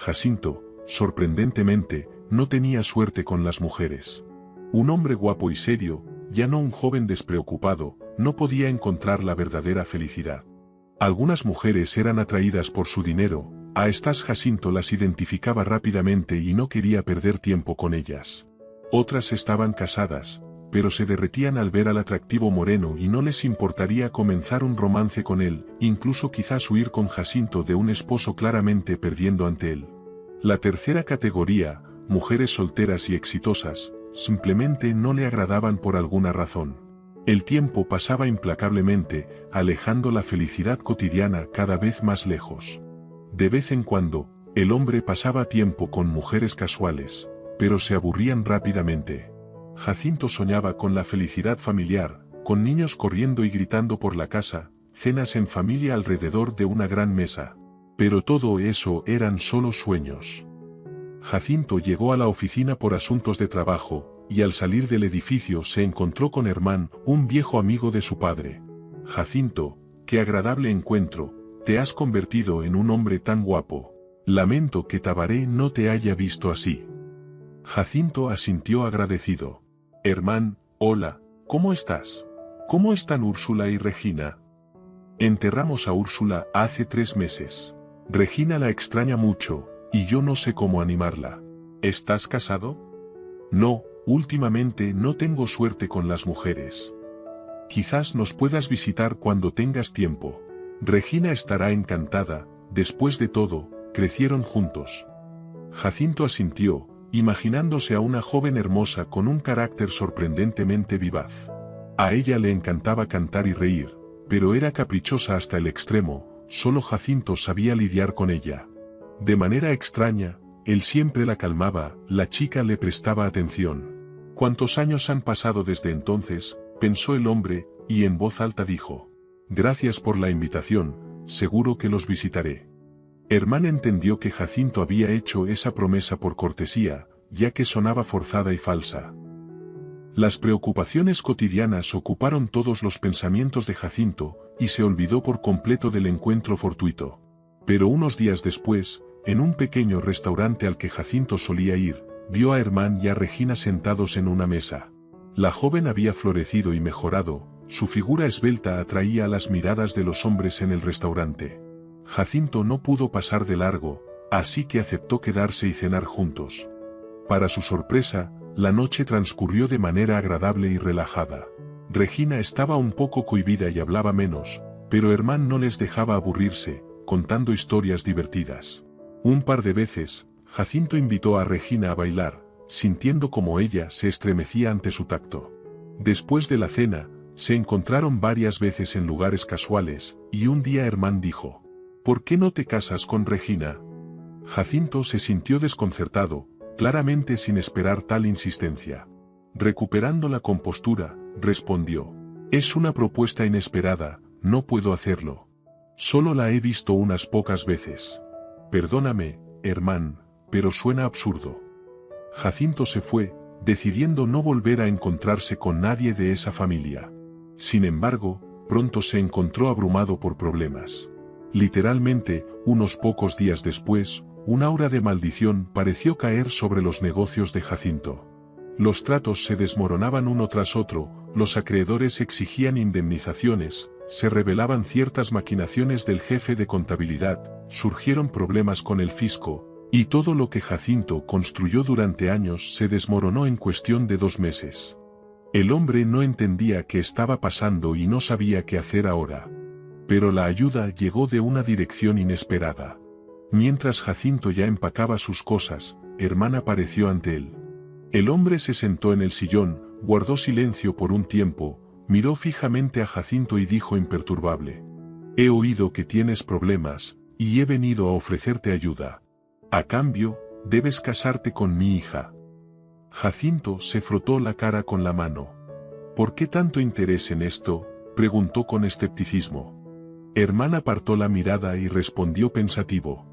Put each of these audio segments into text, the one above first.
Jacinto, sorprendentemente, no tenía suerte con las mujeres. Un hombre guapo y serio, ya no un joven despreocupado, no podía encontrar la verdadera felicidad. Algunas mujeres eran atraídas por su dinero, a estas Jacinto las identificaba rápidamente y no quería perder tiempo con ellas. Otras estaban casadas, pero se derretían al ver al atractivo moreno y no les importaría comenzar un romance con él, incluso quizás huir con Jacinto de un esposo claramente perdiendo ante él. La tercera categoría, mujeres solteras y exitosas, simplemente no le agradaban por alguna razón. El tiempo pasaba implacablemente, alejando la felicidad cotidiana cada vez más lejos. De vez en cuando, el hombre pasaba tiempo con mujeres casuales, pero se aburrían rápidamente. Jacinto soñaba con la felicidad familiar, con niños corriendo y gritando por la casa, cenas en familia alrededor de una gran mesa. Pero todo eso eran solo sueños. Jacinto llegó a la oficina por asuntos de trabajo, y al salir del edificio se encontró con Herman, un viejo amigo de su padre. Jacinto, qué agradable encuentro, te has convertido en un hombre tan guapo. Lamento que Tabaré no te haya visto así. Jacinto asintió agradecido. Herman, hola, ¿cómo estás? ¿Cómo están Úrsula y Regina? Enterramos a Úrsula hace 3 meses. Regina la extraña mucho, y yo no sé cómo animarla. ¿Estás casado? No, últimamente no tengo suerte con las mujeres. Quizás nos puedas visitar cuando tengas tiempo. Regina estará encantada, después de todo, crecieron juntos. Jacinto asintió, imaginándose a una joven hermosa con un carácter sorprendentemente vivaz. A ella le encantaba cantar y reír, pero era caprichosa hasta el extremo, solo Jacinto sabía lidiar con ella. De manera extraña, él siempre la calmaba, la chica le prestaba atención. ¿Cuántos años han pasado desde entonces?, pensó el hombre, y en voz alta dijo. Gracias por la invitación, seguro que los visitaré. Herman entendió que Jacinto había hecho esa promesa por cortesía, ya que sonaba forzada y falsa. Las preocupaciones cotidianas ocuparon todos los pensamientos de Jacinto, y se olvidó por completo del encuentro fortuito. Pero unos días después, en un pequeño restaurante al que Jacinto solía ir, vio a Herman y a Regina sentados en una mesa. La joven había florecido y mejorado, su figura esbelta atraía a las miradas de los hombres en el restaurante. Jacinto no pudo pasar de largo, así que aceptó quedarse y cenar juntos. Para su sorpresa, la noche transcurrió de manera agradable y relajada. Regina estaba un poco cohibida y hablaba menos, pero Herman no les dejaba aburrirse, contando historias divertidas. Un par de veces, Jacinto invitó a Regina a bailar, sintiendo como ella se estremecía ante su tacto. Después de la cena, se encontraron varias veces en lugares casuales, y un día Herman dijo, ¿por qué no te casas con Regina? Jacinto se sintió desconcertado, claramente sin esperar tal insistencia. Recuperando la compostura, respondió, es una propuesta inesperada, no puedo hacerlo. Solo la he visto unas pocas veces. Perdóname, Herman, pero suena absurdo. Jacinto se fue, decidiendo no volver a encontrarse con nadie de esa familia. Sin embargo, pronto se encontró abrumado por problemas. Literalmente, unos pocos días después, un aura de maldición pareció caer sobre los negocios de Jacinto. Los tratos se desmoronaban uno tras otro, los acreedores exigían indemnizaciones, se revelaban ciertas maquinaciones del jefe de contabilidad, surgieron problemas con el fisco, y todo lo que Jacinto construyó durante años se desmoronó en cuestión de 2 meses. El hombre no entendía qué estaba pasando y no sabía qué hacer ahora. Pero la ayuda llegó de una dirección inesperada. Mientras Jacinto ya empacaba sus cosas, Herman apareció ante él. El hombre se sentó en el sillón, guardó silencio por un tiempo, miró fijamente a Jacinto y dijo imperturbable. He oído que tienes problemas, y he venido a ofrecerte ayuda. A cambio, debes casarte con mi hija. Jacinto se frotó la cara con la mano. ¿Por qué tanto interés en esto?, preguntó con escepticismo. Herman apartó la mirada y respondió pensativo.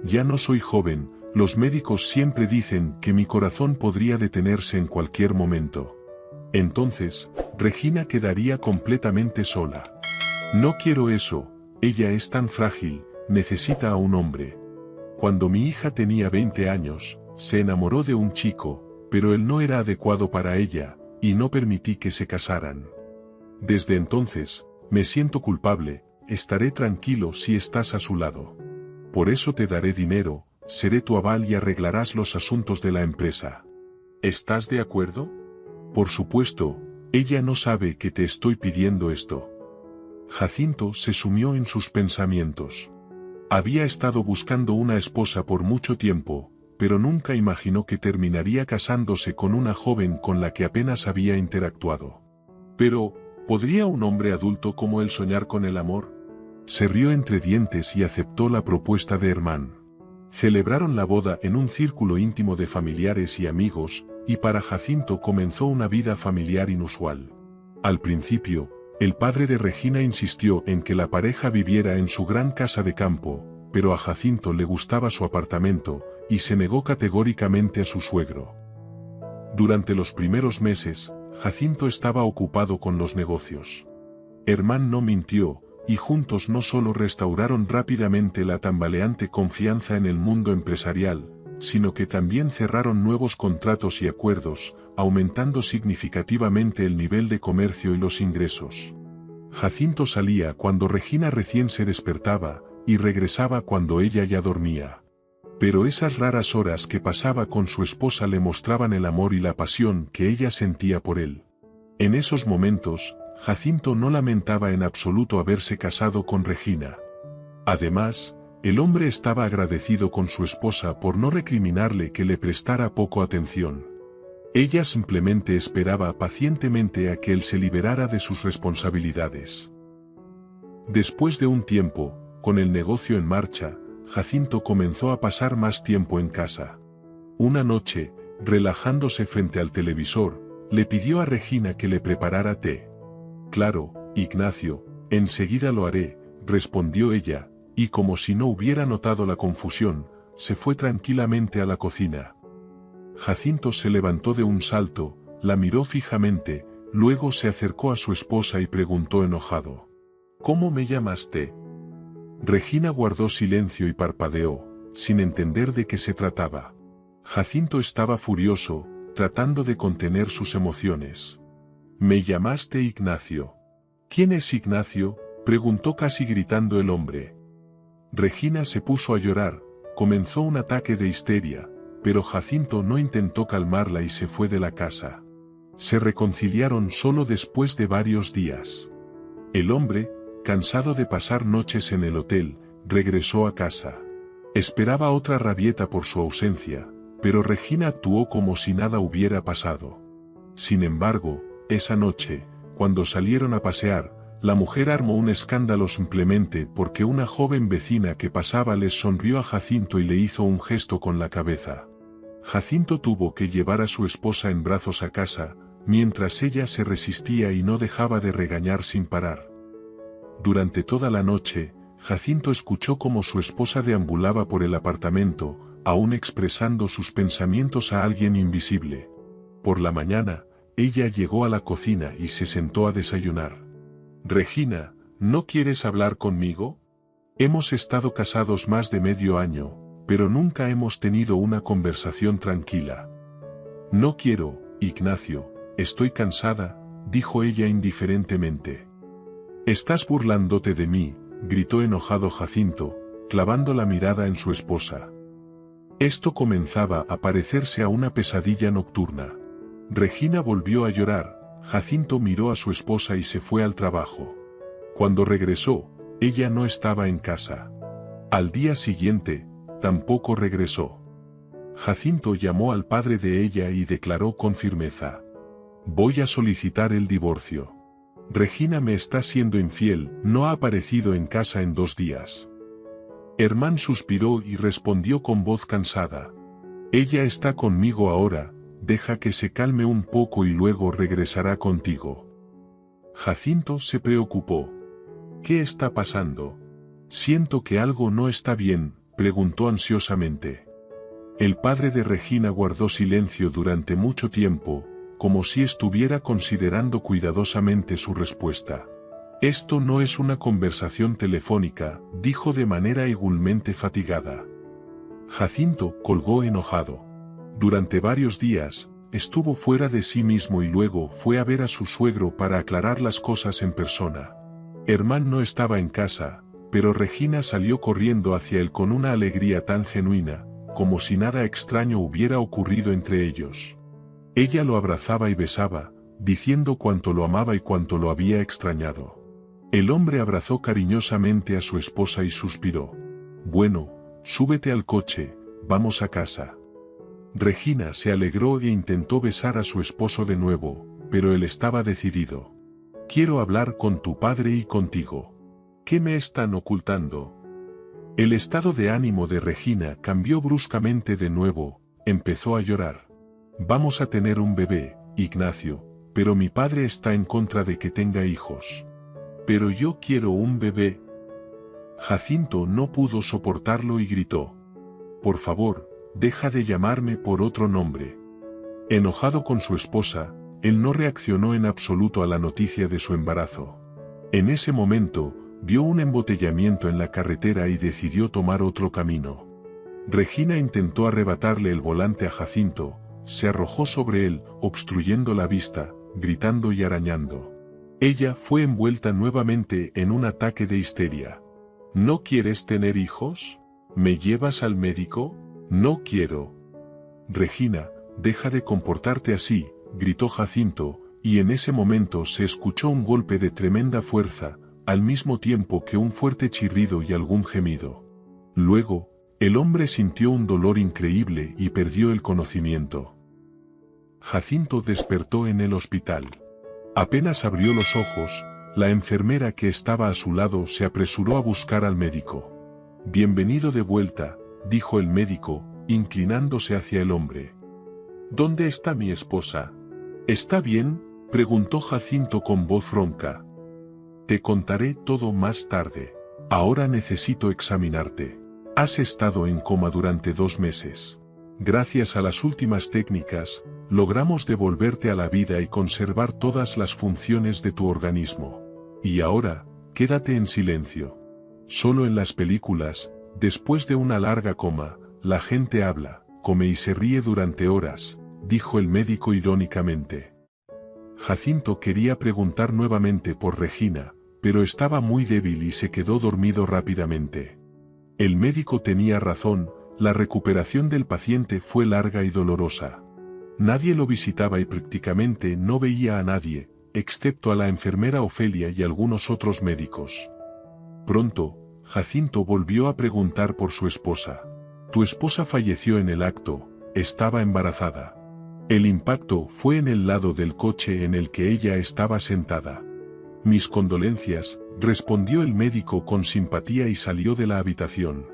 Ya no soy joven, los médicos siempre dicen que mi corazón podría detenerse en cualquier momento. Entonces, Regina quedaría completamente sola. No quiero eso, ella es tan frágil, necesita a un hombre. Cuando mi hija tenía 20 años, se enamoró de un chico, pero él no era adecuado para ella, y no permití que se casaran. Desde entonces, me siento culpable, estaré tranquilo si estás a su lado. Por eso te daré dinero, seré tu aval y arreglarás los asuntos de la empresa. ¿Estás de acuerdo? Por supuesto, ella no sabe que te estoy pidiendo esto. Jacinto se sumió en sus pensamientos. Había estado buscando una esposa por mucho tiempo, pero nunca imaginó que terminaría casándose con una joven con la que apenas había interactuado. Pero, ¿podría un hombre adulto como él soñar con el amor? Se rió entre dientes y aceptó la propuesta de Herman. Celebraron la boda en un círculo íntimo de familiares y amigos, y para Jacinto comenzó una vida familiar inusual. Al principio, el padre de Regina insistió en que la pareja viviera en su gran casa de campo, pero a Jacinto le gustaba su apartamento, y se negó categóricamente a su suegro. Durante los primeros meses, Jacinto estaba ocupado con los negocios. Herman no mintió, y juntos no solo restauraron rápidamente la tambaleante confianza en el mundo empresarial, sino que también cerraron nuevos contratos y acuerdos, aumentando significativamente el nivel de comercio y los ingresos. Jacinto salía cuando Regina recién se despertaba, y regresaba cuando ella ya dormía. Pero esas raras horas que pasaba con su esposa le mostraban el amor y la pasión que ella sentía por él. En esos momentos, Jacinto no lamentaba en absoluto haberse casado con Regina. Además, el hombre estaba agradecido con su esposa por no recriminarle que le prestara poco atención. Ella simplemente esperaba pacientemente a que él se liberara de sus responsabilidades. Después de un tiempo, con el negocio en marcha, Jacinto comenzó a pasar más tiempo en casa. Una noche, relajándose frente al televisor, le pidió a Regina que le preparara té. «Claro, Ignacio, enseguida lo haré», respondió ella, y como si no hubiera notado la confusión, se fue tranquilamente a la cocina. Jacinto se levantó de un salto, la miró fijamente, luego se acercó a su esposa y preguntó enojado: «¿Cómo me llamaste?». Regina guardó silencio y parpadeó, sin entender de qué se trataba. Jacinto estaba furioso, tratando de contener sus emociones. «Me llamaste Ignacio». «¿Quién es Ignacio?», preguntó casi gritando el hombre. Regina se puso a llorar, comenzó un ataque de histeria, pero Jacinto no intentó calmarla y se fue de la casa. Se reconciliaron solo después de varios días. El hombre, cansado de pasar noches en el hotel, regresó a casa. Esperaba otra rabieta por su ausencia, pero Regina actuó como si nada hubiera pasado. Sin embargo, esa noche, cuando salieron a pasear, la mujer armó un escándalo simplemente porque una joven vecina que pasaba les sonrió a Jacinto y le hizo un gesto con la cabeza. Jacinto tuvo que llevar a su esposa en brazos a casa, mientras ella se resistía y no dejaba de regañar sin parar. Durante toda la noche, Jacinto escuchó cómo su esposa deambulaba por el apartamento, aún expresando sus pensamientos a alguien invisible. Por la mañana, ella llegó a la cocina y se sentó a desayunar. «Regina, ¿no quieres hablar conmigo? Hemos estado casados más de medio año, pero nunca hemos tenido una conversación tranquila». «No quiero, Ignacio, estoy cansada», dijo ella indiferentemente. «Estás burlándote de mí», gritó enojado Jacinto, clavando la mirada en su esposa. Esto comenzaba a parecerse a una pesadilla nocturna. Regina volvió a llorar. Jacinto miró a su esposa y se fue al trabajo. Cuando regresó, ella no estaba en casa. Al día siguiente, tampoco regresó. Jacinto llamó al padre de ella y declaró con firmeza: «Voy a solicitar el divorcio. Regina me está siendo infiel, no ha aparecido en casa en 2 días». Herman suspiró y respondió con voz cansada: «Ella está conmigo ahora, deja que se calme un poco y luego regresará contigo». Jacinto se preocupó. «¿Qué está pasando? Siento que algo no está bien», preguntó ansiosamente. El padre de Regina guardó silencio durante mucho tiempo, como si estuviera considerando cuidadosamente su respuesta. «Esto no es una conversación telefónica», dijo de manera igualmente fatigada. Jacinto colgó enojado. Durante varios días, estuvo fuera de sí mismo y luego fue a ver a su suegro para aclarar las cosas en persona. Herman no estaba en casa, pero Regina salió corriendo hacia él con una alegría tan genuina, como si nada extraño hubiera ocurrido entre ellos. Ella lo abrazaba y besaba, diciendo cuánto lo amaba y cuánto lo había extrañado. El hombre abrazó cariñosamente a su esposa y suspiró. «Bueno, súbete al coche, vamos a casa». Regina se alegró e intentó besar a su esposo de nuevo, pero él estaba decidido. «Quiero hablar con tu padre y contigo. ¿Qué me están ocultando?» El estado de ánimo de Regina cambió bruscamente de nuevo, empezó a llorar. «Vamos a tener un bebé, Ignacio, pero mi padre está en contra de que tenga hijos». «Pero yo quiero un bebé». Jacinto no pudo soportarlo y gritó. «Por favor, deja de llamarme por otro nombre». Enojado con su esposa, él no reaccionó en absoluto a la noticia de su embarazo. En ese momento, vio un embotellamiento en la carretera y decidió tomar otro camino. Regina intentó arrebatarle el volante a Jacinto, se arrojó sobre él, obstruyendo la vista, gritando y arañando. Ella fue envuelta nuevamente en un ataque de histeria. «¿No quieres tener hijos? ¿Me llevas al médico?» «No quiero». «Regina, deja de comportarte así», gritó Jacinto, y en ese momento se escuchó un golpe de tremenda fuerza, al mismo tiempo que un fuerte chirrido y algún gemido. Luego, el hombre sintió un dolor increíble y perdió el conocimiento. Jacinto despertó en el hospital. Apenas abrió los ojos, la enfermera que estaba a su lado se apresuró a buscar al médico. «Bienvenido de vuelta», dijo el médico, inclinándose hacia el hombre. «¿Dónde está mi esposa?» «¿Está bien?», preguntó Jacinto con voz ronca. «Te contaré todo más tarde. Ahora necesito examinarte. Has estado en coma durante 2 meses. Gracias a las últimas técnicas, logramos devolverte a la vida y conservar todas las funciones de tu organismo. Y ahora, quédate en silencio. Solo en las películas, después de una larga coma, la gente habla, come y se ríe durante horas», dijo el médico irónicamente. Jacinto quería preguntar nuevamente por Regina, pero estaba muy débil y se quedó dormido rápidamente. El médico tenía razón, la recuperación del paciente fue larga y dolorosa. Nadie lo visitaba y prácticamente no veía a nadie, excepto a la enfermera Ofelia y algunos otros médicos. Pronto, Jacinto volvió a preguntar por su esposa. «Tu esposa falleció en el acto, estaba embarazada. El impacto fue en el lado del coche en el que ella estaba sentada». «Mis condolencias», respondió el médico con simpatía y salió de la habitación.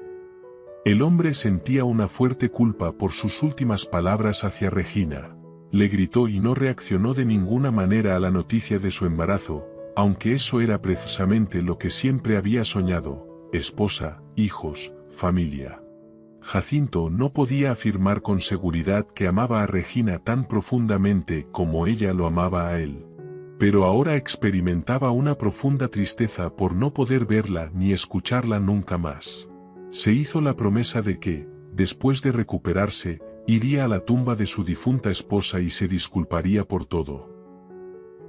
El hombre sentía una fuerte culpa por sus últimas palabras hacia Regina. Le gritó y no reaccionó de ninguna manera a la noticia de su embarazo, aunque eso era precisamente lo que siempre había soñado: esposa, hijos, familia. Jacinto no podía afirmar con seguridad que amaba a Regina tan profundamente como ella lo amaba a él. Pero ahora experimentaba una profunda tristeza por no poder verla ni escucharla nunca más. Se hizo la promesa de que, después de recuperarse, iría a la tumba de su difunta esposa y se disculparía por todo.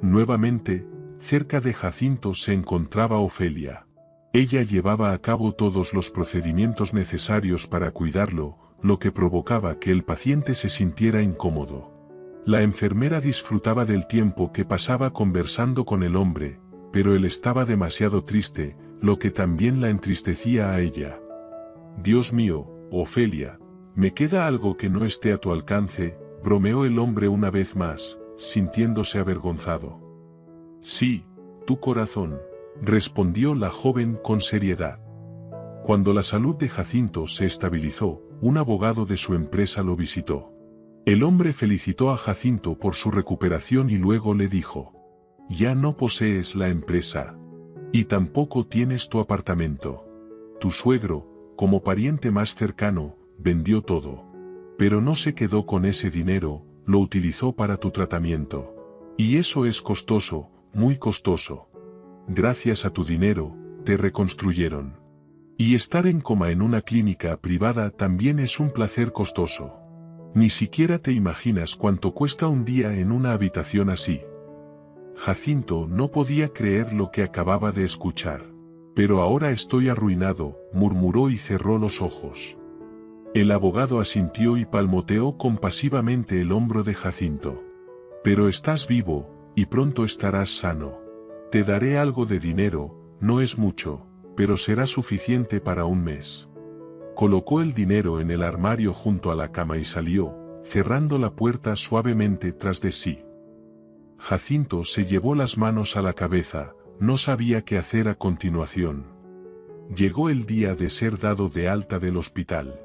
Nuevamente, cerca de Jacinto se encontraba Ofelia. Ella llevaba a cabo todos los procedimientos necesarios para cuidarlo, lo que provocaba que el paciente se sintiera incómodo. La enfermera disfrutaba del tiempo que pasaba conversando con el hombre, pero él estaba demasiado triste, lo que también la entristecía a ella. «Dios mío, Ofelia, ¿me queda algo que no esté a tu alcance?», bromeó el hombre una vez más, sintiéndose avergonzado. «Sí, tu corazón», respondió la joven con seriedad. Cuando la salud de Jacinto se estabilizó, un abogado de su empresa lo visitó. El hombre felicitó a Jacinto por su recuperación y luego le dijo: «Ya no posees la empresa. Y tampoco tienes tu apartamento. Tu suegro, como pariente más cercano, vendió todo. Pero no se quedó con ese dinero, lo utilizó para tu tratamiento. Y eso es costoso, muy costoso. Gracias a tu dinero, te reconstruyeron. Y estar en coma en una clínica privada también es un placer costoso. Ni siquiera te imaginas cuánto cuesta un día en una habitación así. Jacinto no podía creer lo que acababa de escuchar. Pero ahora estoy arruinado, murmuró y cerró los ojos. El abogado asintió y palmoteó compasivamente el hombro de Jacinto. Pero estás vivo, y pronto estarás sano. Te daré algo de dinero, no es mucho, pero será suficiente para un mes. Colocó el dinero en el armario junto a la cama y salió, cerrando la puerta suavemente tras de sí. Jacinto se llevó las manos a la cabeza, no sabía qué hacer a continuación. Llegó el día de ser dado de alta del hospital.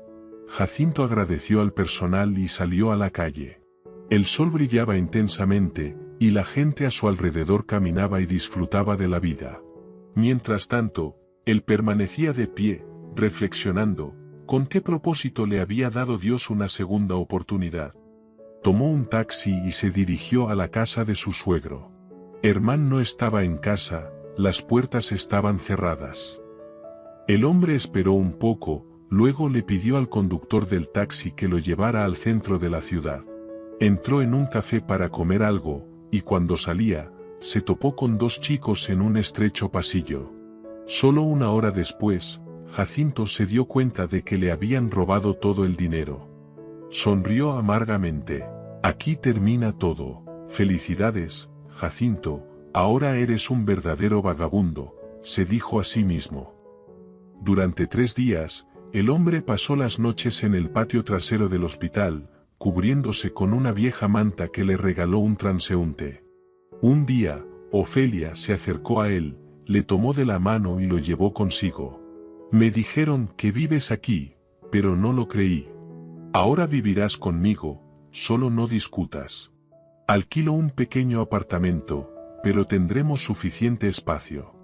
Jacinto agradeció al personal y salió a la calle. El sol brillaba intensamente, y la gente a su alrededor caminaba y disfrutaba de la vida. Mientras tanto, él permanecía de pie, reflexionando, ¿con qué propósito le había dado Dios una segunda oportunidad? Tomó un taxi y se dirigió a la casa de su suegro. Herman no estaba en casa, las puertas estaban cerradas. El hombre esperó un poco, luego le pidió al conductor del taxi que lo llevara al centro de la ciudad. Entró en un café para comer algo, y cuando salía, se topó con dos chicos en un estrecho pasillo. Solo una hora después, Jacinto se dio cuenta de que le habían robado todo el dinero. Sonrió amargamente. Aquí termina todo. Felicidades, Jacinto, ahora eres un verdadero vagabundo, se dijo a sí mismo. Durante 3 días, el hombre pasó las noches en el patio trasero del hospital, cubriéndose con una vieja manta que le regaló un transeúnte. Un día, Ofelia se acercó a él, le tomó de la mano y lo llevó consigo. Me dijeron que vives aquí, pero no lo creí. Ahora vivirás conmigo, solo no discutas. Alquilo un pequeño apartamento, pero tendremos suficiente espacio.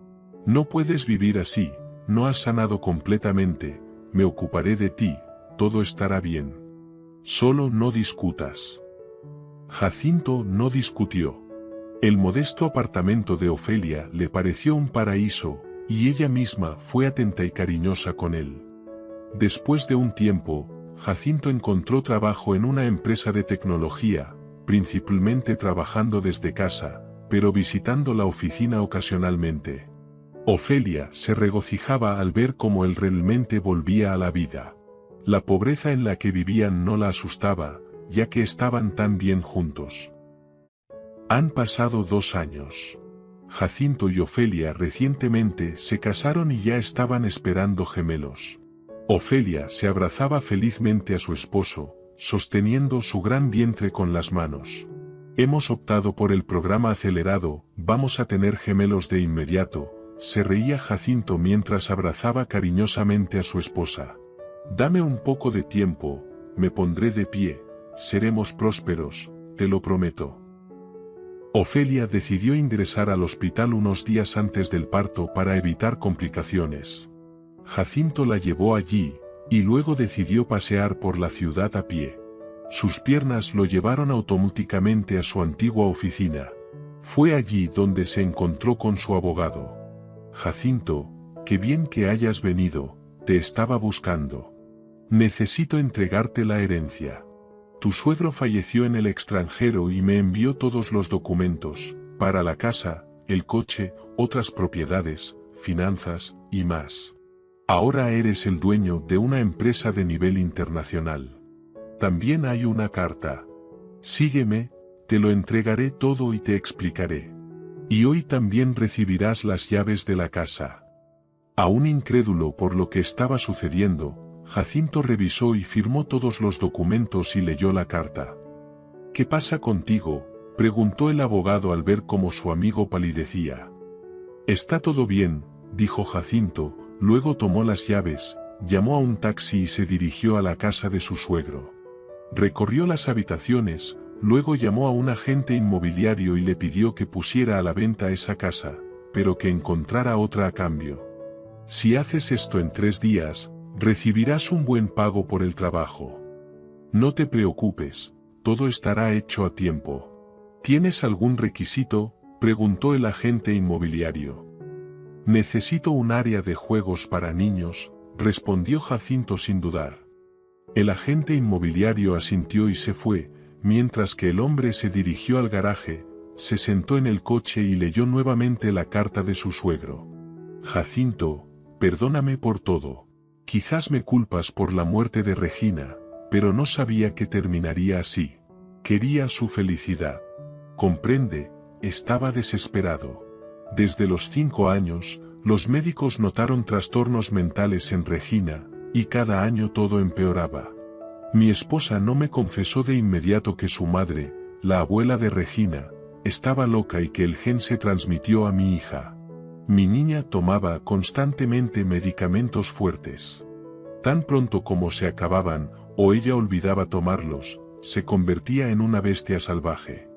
No puedes vivir así, no has sanado completamente, me ocuparé de ti, todo estará bien. Solo no discutas. Jacinto no discutió. El modesto apartamento de Ofelia le pareció un paraíso, y ella misma fue atenta y cariñosa con él. Después de un tiempo, Jacinto encontró trabajo en una empresa de tecnología, principalmente trabajando desde casa, pero visitando la oficina ocasionalmente. Ofelia se regocijaba al ver cómo él realmente volvía a la vida. La pobreza en la que vivían no la asustaba, ya que estaban tan bien juntos. Han pasado 2 años. Jacinto y Ofelia recientemente se casaron y ya estaban esperando gemelos. Ofelia se abrazaba felizmente a su esposo, sosteniendo su gran vientre con las manos. Hemos optado por el programa acelerado, vamos a tener gemelos de inmediato, se reía Jacinto mientras abrazaba cariñosamente a su esposa. Dame un poco de tiempo, me pondré de pie, seremos prósperos, te lo prometo. Ofelia decidió ingresar al hospital unos días antes del parto para evitar complicaciones. Jacinto la llevó allí, y luego decidió pasear por la ciudad a pie. Sus piernas lo llevaron automáticamente a su antigua oficina. Fue allí donde se encontró con su abogado. Jacinto, qué bien que hayas venido, te estaba buscando. Necesito entregarte la herencia. Tu suegro falleció en el extranjero y me envió todos los documentos, para la casa, el coche, otras propiedades, finanzas, y más. Ahora eres el dueño de una empresa de nivel internacional. También hay una carta. Sígueme, te lo entregaré todo y te explicaré. Y hoy también recibirás las llaves de la casa. Aún incrédulo por lo que estaba sucediendo, Jacinto revisó y firmó todos los documentos y leyó la carta. ¿Qué pasa contigo?, preguntó el abogado al ver cómo su amigo palidecía. Está todo bien, dijo Jacinto, luego tomó las llaves, llamó a un taxi y se dirigió a la casa de su suegro. Recorrió las habitaciones, luego llamó a un agente inmobiliario y le pidió que pusiera a la venta esa casa, pero que encontrara otra a cambio. Si haces esto en 3 días, recibirás un buen pago por el trabajo. No te preocupes, todo estará hecho a tiempo. ¿Tienes algún requisito?, preguntó el agente inmobiliario. Necesito un área de juegos para niños, respondió Jacinto sin dudar. El agente inmobiliario asintió y se fue, mientras que el hombre se dirigió al garaje, se sentó en el coche y leyó nuevamente la carta de su suegro. Jacinto, perdóname por todo. Quizás me culpas por la muerte de Regina, pero no sabía que terminaría así. Quería su felicidad. Comprende, estaba desesperado. Desde los 5 años, los médicos notaron trastornos mentales en Regina, y cada año todo empeoraba. Mi esposa no me confesó de inmediato que su madre, la abuela de Regina, estaba loca y que el gen se transmitió a mi hija. Mi niña tomaba constantemente medicamentos fuertes. Tan pronto como se acababan, o ella olvidaba tomarlos, se convertía en una bestia salvaje.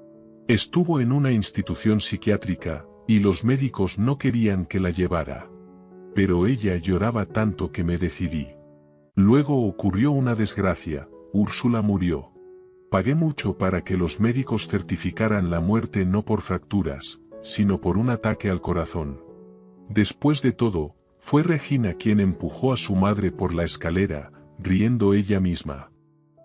Estuvo en una institución psiquiátrica, y los médicos no querían que la llevara. Pero ella lloraba tanto que me decidí. Luego ocurrió una desgracia, Úrsula murió. Pagué mucho para que los médicos certificaran la muerte no por fracturas, sino por un ataque al corazón. Después de todo, fue Regina quien empujó a su madre por la escalera, riendo ella misma.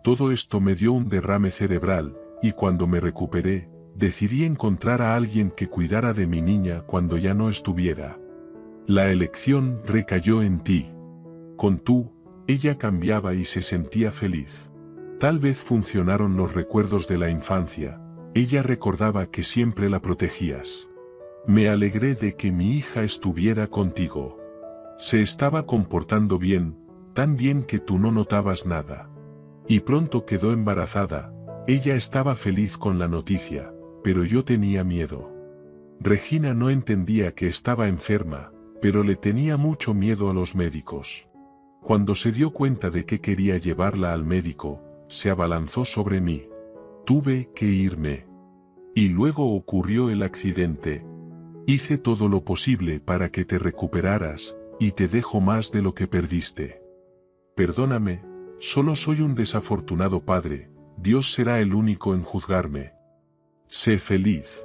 Todo esto me dio un derrame cerebral, y cuando me recuperé, decidí encontrar a alguien que cuidara de mi niña cuando ya no estuviera. La elección recayó en ti. Con tú, ella cambiaba y se sentía feliz. Tal vez funcionaron los recuerdos de la infancia, ella recordaba que siempre la protegías. Me alegré de que mi hija estuviera contigo. Se estaba comportando bien, tan bien que tú no notabas nada. Y pronto quedó embarazada, ella estaba feliz con la noticia, pero yo tenía miedo. Regina no entendía que estaba enferma, pero le tenía mucho miedo a los médicos. Cuando se dio cuenta de que quería llevarla al médico, se abalanzó sobre mí. Tuve que irme. Y luego ocurrió el accidente. Hice todo lo posible para que te recuperaras, y te dejo más de lo que perdiste. Perdóname, solo soy un desafortunado padre, Dios será el único en juzgarme. Sé feliz.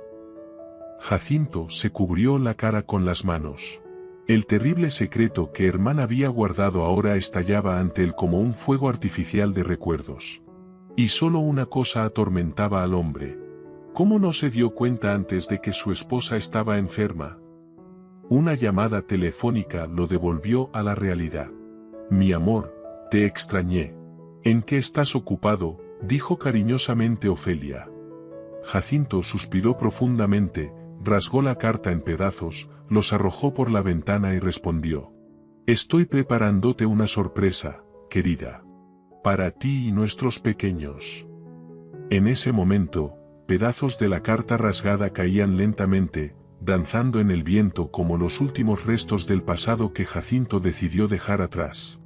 Jacinto se cubrió la cara con las manos. El terrible secreto que Herman había guardado ahora estallaba ante él como un fuego artificial de recuerdos. Y solo una cosa atormentaba al hombre. ¿Cómo no se dio cuenta antes de que su esposa estaba enferma? Una llamada telefónica lo devolvió a la realidad. Mi amor, te extrañé. ¿En qué estás ocupado?, dijo cariñosamente Ofelia. Jacinto suspiró profundamente, rasgó la carta en pedazos, los arrojó por la ventana y respondió. Estoy preparándote una sorpresa, querida. Para ti y nuestros pequeños. En ese momento, pedazos de la carta rasgada caían lentamente, danzando en el viento como los últimos restos del pasado que Jacinto decidió dejar atrás.